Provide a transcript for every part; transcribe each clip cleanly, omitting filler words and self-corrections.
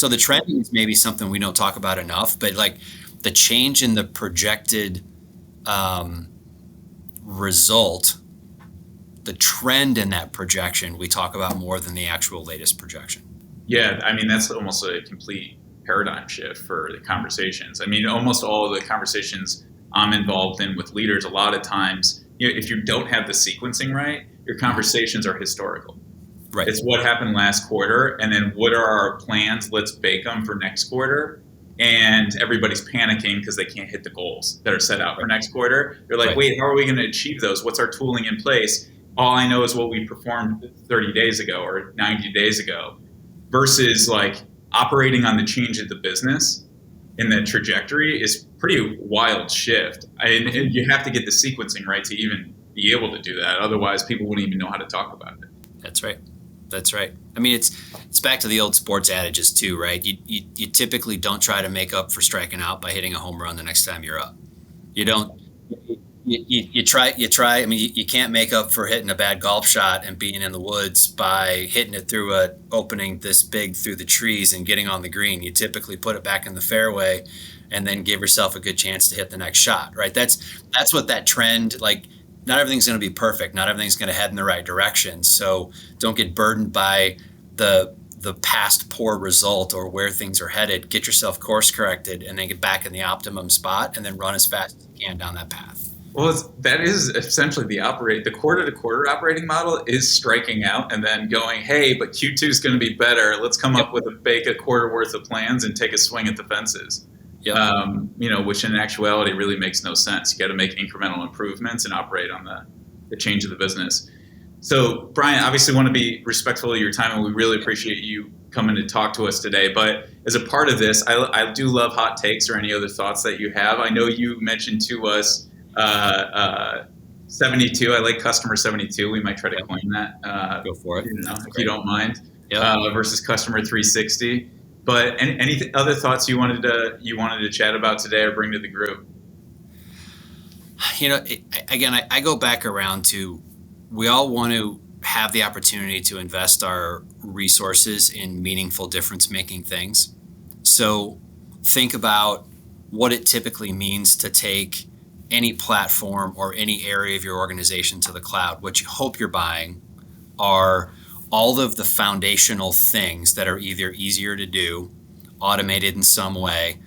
So the trending is maybe something we don't talk about enough, but like the change in the projected um, result, the trend in that projection, we talk about more than the actual latest projection. Yeah, I mean, that's almost a complete paradigm shift for the conversations. I mean, almost all of the conversations I'm involved in with leaders, a lot of times, if you don't have the sequencing right, your conversations are historical. Right. It's what happened last quarter, and then what are our plans? Let's bake them for next quarter. And everybody's panicking because they can't hit the goals that are set out for Right. next quarter. They're like, Right. wait, how are we going to achieve those? What's our tooling in place? All I know is what we performed 30 days ago or 90 days ago versus like operating on the change of the business in that trajectory is pretty wild shift. And you have to get the sequencing right to even be able to do that. Otherwise, people wouldn't even know how to talk about it. That's right. That's right. I mean, it's back to the old sports adages too, right? You typically don't try to make up for striking out by hitting a home run the next time you're up. You don't. You try. I mean, you can't make up for hitting a bad golf shot and being in the woods by hitting it through a opening this big through the trees and getting on the green. You typically put it back in the fairway and then give yourself a good chance to hit the next shot, right? That's what that trend, like, not everything's going to be perfect. Not everything's going to head in the right direction. So don't get burdened by the past poor result or where things are headed. Get yourself course corrected and then get back in the optimum spot and then run as fast as you can down that path. Well, that is essentially the quarter to quarter operating model is striking out and then going, hey, but Q2 is going to be better. Let's come Yep. up with a quarter worth of plans and take a swing at the fences. Yep. Which in actuality really makes no sense. You got to make incremental improvements and operate on the change of the business. So, Brian, obviously want to be respectful of your time, and we really appreciate you coming to talk to us today. But as a part of this, I do love hot takes or any other thoughts that you have. I know you mentioned to us 72. I like customer 72. We might try to coin that. Go for it. If you don't mind. Yep. Versus customer 360. But any other thoughts you wanted to chat about today or bring to the group? Again, I go back around to, we all want to have the opportunity to invest our resources in meaningful difference making things. So think about what it typically means to take any platform or any area of your organization to the cloud. What you hope you're buying are all of the foundational things that are either easier to do, automated in some way,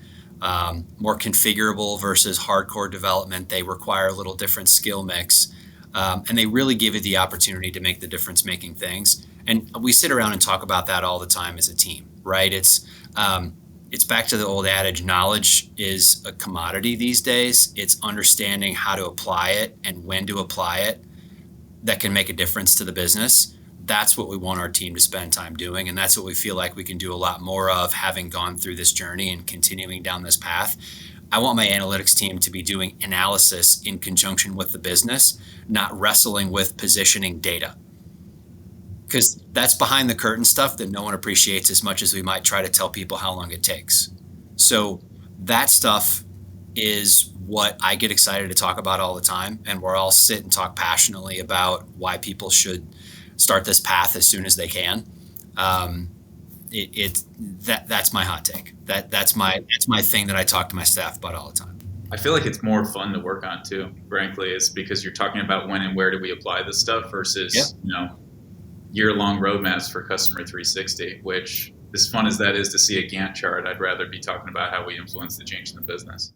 more configurable versus hardcore development. They require a little different skill mix, and they really give you the opportunity to make the difference making things. And we sit around and talk about that all the time as a team, right? It's back to the old adage, knowledge is a commodity these days. It's understanding how to apply it and when to apply it that can make a difference to the business. That's what we want our team to spend time doing. And that's what we feel like we can do a lot more of, having gone through this journey and continuing down this path. I want my analytics team to be doing analysis in conjunction with the business, not wrestling with positioning data. Because that's behind the curtain stuff that no one appreciates as much as we might try to tell people how long it takes. So that stuff is what I get excited to talk about all the time. And we're all sit and talk passionately about why people should start this path as soon as they can. That's my hot take. That's my thing that I talk to my staff about all the time. I feel like it's more fun to work on too, frankly, is because you're talking about when and where do we apply this stuff versus, year-long roadmaps for customer 360, which, as fun as that is to see a Gantt chart, I'd rather be talking about how we influence the change in the business.